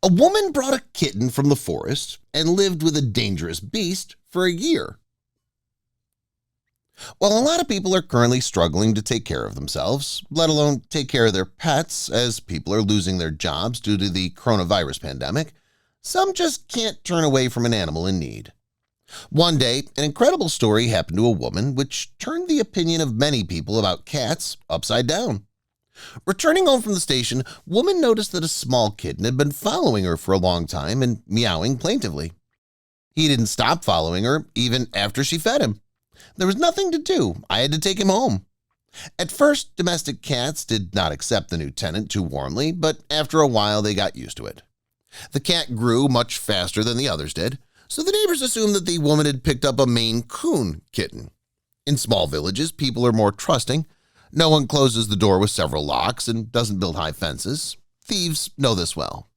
A woman brought a kitten from the forest and lived with a dangerous beast for a year. While a lot of people are currently struggling to take care of themselves, let alone take care of their pets as people are losing their jobs due to the coronavirus pandemic, some just can't turn away from an animal in need. One day, an incredible story happened to a woman which turned the opinion of many people about cats upside down. Returning home from the station, woman noticed that a small kitten had been following her for a long time and meowing plaintively. He didn't stop following her even after she fed him. There was nothing to do. I had to take him home. At first, domestic cats did not accept the new tenant too warmly, but after a while they got used to it. The cat grew much faster than the others did, so the neighbors assumed that the woman had picked up a Maine Coon kitten. In small villages, people are more trusting. No one closes the door with several locks and doesn't build high fences. Thieves know this well.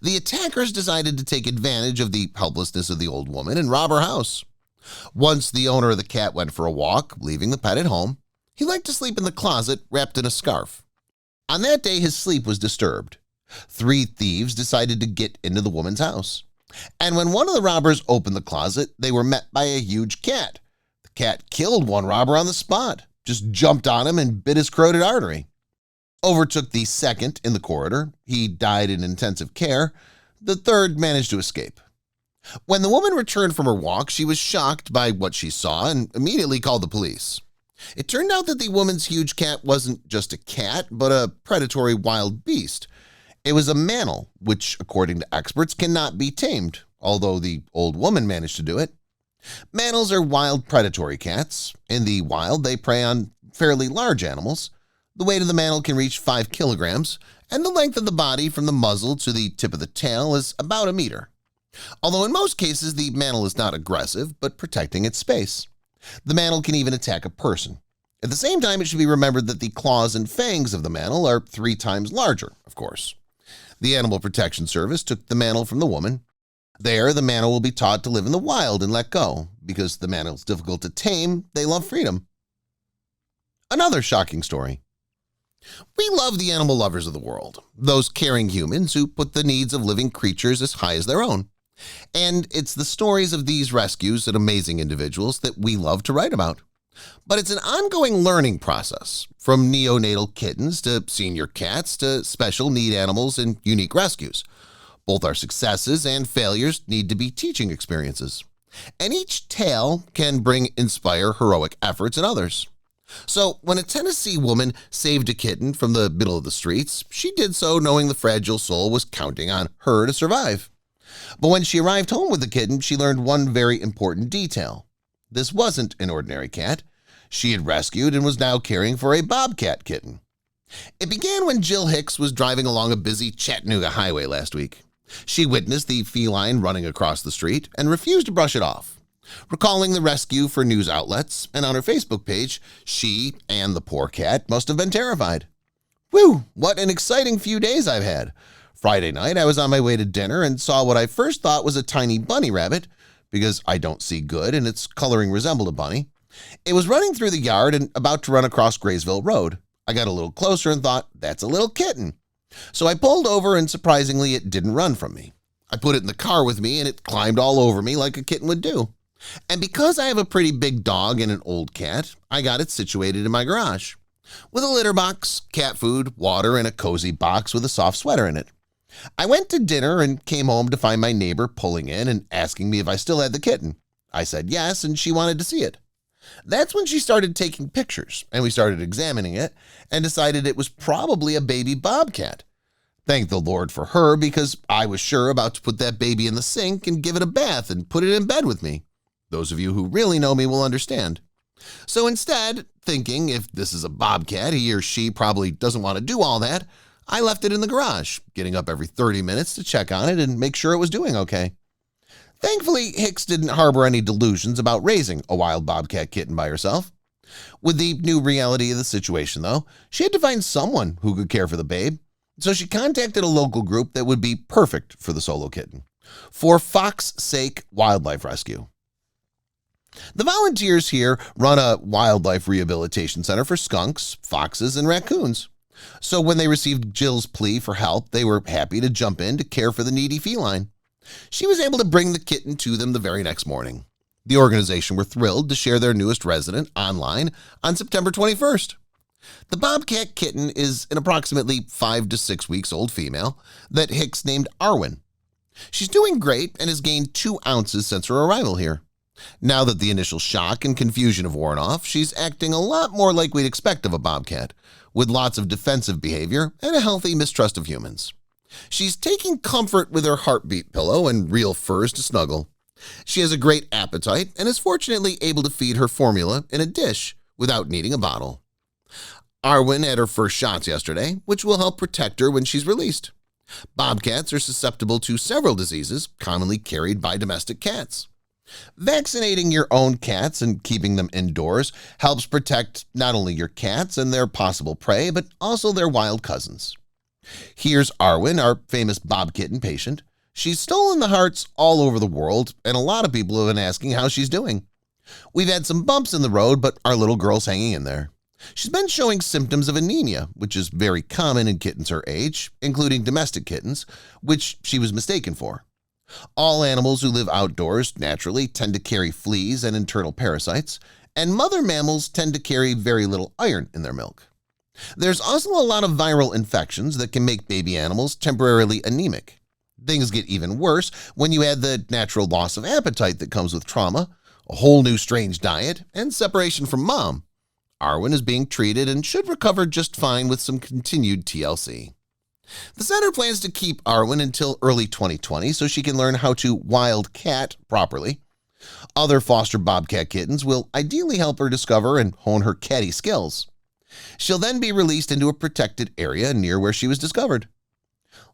The attackers decided to take advantage of the helplessness of the old woman and rob her house. Once the owner of the cat went for a walk, leaving the pet at home, he liked to sleep in the closet wrapped in a scarf. On that day, his sleep was disturbed. 3 thieves decided to get into the woman's house. And when one of the robbers opened the closet, they were met by a huge cat. The cat killed one robber on the spot, just jumped on him and bit his carotid artery. Overtook the second in the corridor. He died in intensive care. The third managed to escape. When the woman returned from her walk, she was shocked by what she saw and immediately called the police. It turned out that the woman's huge cat wasn't just a cat, but a predatory wild beast. It was a mammal, which, according to experts, cannot be tamed, although the old woman managed to do it. Mammals are wild predatory cats. In the wild, they prey on fairly large animals. The weight of the mammal can reach 5 kilograms, and the length of the body from the muzzle to the tip of the tail is about a meter. Although in most cases, the mammal is not aggressive, but protecting its space. The mammal can even attack a person. At the same time, it should be remembered that the claws and fangs of the mammal are 3 times larger, of course. The Animal Protection Service took the mammal from the woman. There, the mammal will be taught to live in the wild and let go. Because the mammal is difficult to tame, they love freedom. Another shocking story. We love the animal lovers of the world, those caring humans who put the needs of living creatures as high as their own. And it's the stories of these rescues and amazing individuals that we love to write about. But it's an ongoing learning process, from neonatal kittens to senior cats to special need animals and unique rescues. Both our successes and failures need to be teaching experiences. And each tale can inspire heroic efforts in others. So when a Tennessee woman saved a kitten from the middle of the streets, she did so knowing the fragile soul was counting on her to survive. But when she arrived home with the kitten, she learned one very important detail. This wasn't an ordinary cat. She had rescued and was now caring for a bobcat kitten. It began when Jill Hicks was driving along a busy Chattanooga highway last week. She witnessed the feline running across the street and refused to brush it off. Recalling the rescue for news outlets and on her Facebook page, she and the poor cat must have been terrified. Whew, what an exciting few days I've had. Friday night, I was on my way to dinner and saw what I first thought was a tiny bunny rabbit, because I don't see good and its coloring resembled a bunny. It was running through the yard and about to run across Graysville Road. I got a little closer and thought, that's a little kitten. So I pulled over and surprisingly, it didn't run from me. I put it in the car with me and it climbed all over me like a kitten would do. And because I have a pretty big dog and an old cat, I got it situated in my garage with a litter box, cat food, water, and a cozy box with a soft sweater in it. I went to dinner and came home to find my neighbor pulling in and asking me if I still had the kitten. I said yes, and she wanted to see it. That's when she started taking pictures, and we started examining it and decided it was probably a baby bobcat. Thank the Lord for her, because I was sure about to put that baby in the sink and give it a bath and put it in bed with me. Those of you who really know me will understand. So instead, thinking if this is a bobcat, he or she probably doesn't want to do all that, I left it in the garage, getting up every 30 minutes to check on it and make sure it was doing okay. Thankfully, Hicks didn't harbor any delusions about raising a wild bobcat kitten by herself. With the new reality of the situation, though, she had to find someone who could care for the babe, so she contacted a local group that would be perfect for the solo kitten, For Fox Sake Wildlife Rescue. The volunteers here run a wildlife rehabilitation center for skunks, foxes, and raccoons. So when they received Jill's plea for help, they were happy to jump in to care for the needy feline. She was able to bring the kitten to them the very next morning. The organization were thrilled to share their newest resident online on September 21st. The bobcat kitten is an approximately 5 to 6 weeks old female that Hicks named Arwen. She's doing great and has gained 2 ounces since her arrival here. Now that the initial shock and confusion have worn off, she's acting a lot more like we'd expect of a bobcat, with lots of defensive behavior and a healthy mistrust of humans. She's taking comfort with her heartbeat pillow and real furs to snuggle. She has a great appetite and is fortunately able to feed her formula in a dish without needing a bottle. Arwen had her first shots yesterday, which will help protect her when she's released. Bobcats are susceptible to several diseases commonly carried by domestic cats. Vaccinating your own cats and keeping them indoors helps protect not only your cats and their possible prey, but also their wild cousins. Here's Arwen, our famous Bob Kitten patient. She's stolen the hearts all over the world, and a lot of people have been asking how she's doing. We've had some bumps in the road, but our little girl's hanging in there. She's been showing symptoms of anemia, which is very common in kittens her age, including domestic kittens, which she was mistaken for. All animals who live outdoors naturally tend to carry fleas and internal parasites, and mother mammals tend to carry very little iron in their milk. There's also a lot of viral infections that can make baby animals temporarily anemic. Things get even worse when you add the natural loss of appetite that comes with trauma, a whole new strange diet, and separation from mom. Arwen is being treated and should recover just fine with some continued TLC. The center plans to keep Arwen until early 2020 so she can learn how to wild cat properly. Other foster bobcat kittens will ideally help her discover and hone her catty skills. She'll then be released into a protected area near where she was discovered.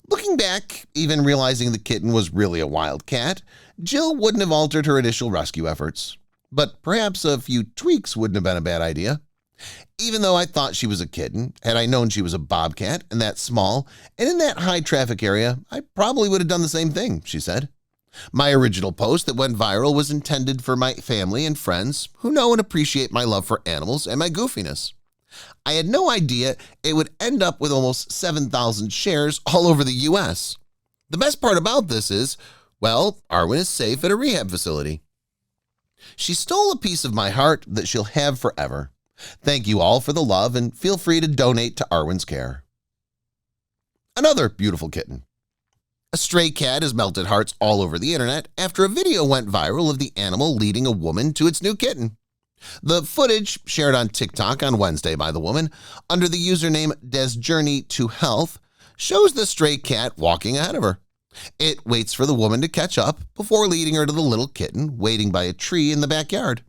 Looking back, even realizing the kitten was really a wild cat, Jill wouldn't have altered her initial rescue efforts. But perhaps a few tweaks wouldn't have been a bad idea. Even though I thought she was a kitten, had I known she was a bobcat and that small and in that high traffic area, I probably would have done the same thing, she said. My original post that went viral was intended for my family and friends who know and appreciate my love for animals and my goofiness. I had no idea it would end up with almost 7,000 shares all over the US. The best part about this is, well, Arwen is safe at a rehab facility. She stole a piece of my heart that she'll have forever. Thank you all for the love and feel free to donate to Arwen's care. Another beautiful kitten. A stray cat has melted hearts all over the internet after a video went viral of the animal leading a woman to its new kitten. The footage, shared on TikTok on Wednesday by the woman under the username DesJourney2Health, shows the stray cat walking ahead of her. It waits for the woman to catch up before leading her to the little kitten waiting by a tree in the backyard.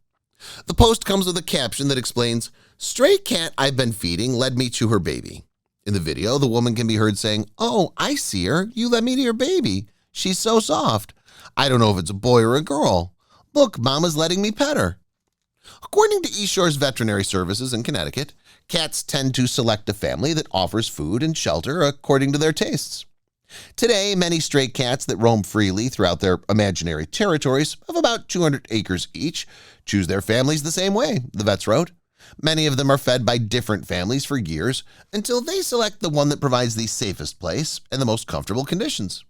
The post comes with a caption that explains, "Stray cat I've been feeding led me to her baby." In the video, the woman can be heard saying, "Oh, I see her. You led me to your baby. She's so soft. I don't know if it's a boy or a girl. Look, Mama's letting me pet her." According to East Shore's Veterinary Services in Connecticut, cats tend to select a family that offers food and shelter according to their tastes. Today, many stray cats that roam freely throughout their imaginary territories of about 200 acres each choose their families the same way, the vets wrote. Many of them are fed by different families for years until they select the one that provides the safest place and the most comfortable conditions.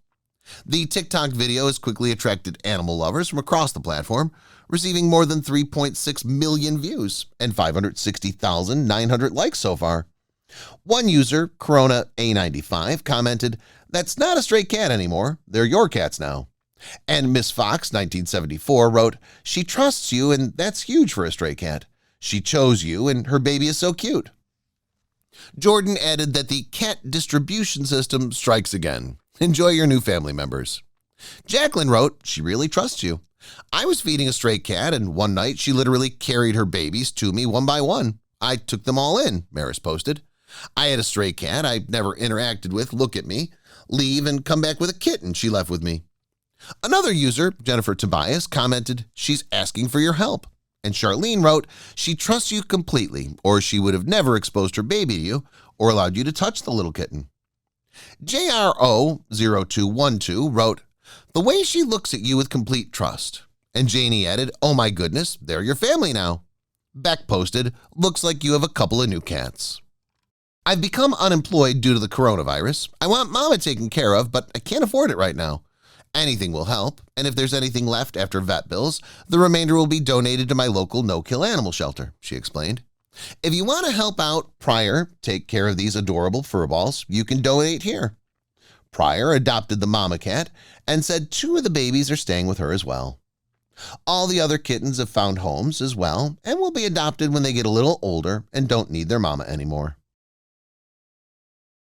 The TikTok video has quickly attracted animal lovers from across the platform, receiving more than 3.6 million views and 560,900 likes so far. One user, Corona A95, commented, "That's not a stray cat anymore. They're your cats now." And Miss Fox 1974 wrote, "She trusts you and that's huge for a stray cat. She chose you and her baby is so cute." Jordan added that the cat distribution system strikes again. Enjoy your new family members. Jacqueline wrote, "She really trusts you. I was feeding a stray cat and one night she literally carried her babies to me one by one. I took them all in," Maris posted. "I had a stray cat I'd never interacted with look at me, leave and come back with a kitten she left with me." Another user, Jennifer Tobias, commented, "She's asking for your help." And Charlene wrote, "She trusts you completely, or she would have never exposed her baby to you or allowed you to touch the little kitten." JRO0212 wrote, "The way she looks at you with complete trust." And Janie added, "Oh my goodness, they're your family now." Beck posted, "Looks like you have a couple of new cats." I've become unemployed due to the coronavirus. I want Mama taken care of, but I can't afford it right now. Anything will help, and if there's anything left after vet bills, the remainder will be donated to my local no-kill animal shelter, she explained. If you want to help out Pryor take care of these adorable furballs, you can donate here. Pryor adopted the mama cat and said 2 of the babies are staying with her as well. All the other kittens have found homes as well and will be adopted when they get a little older and don't need their mama anymore.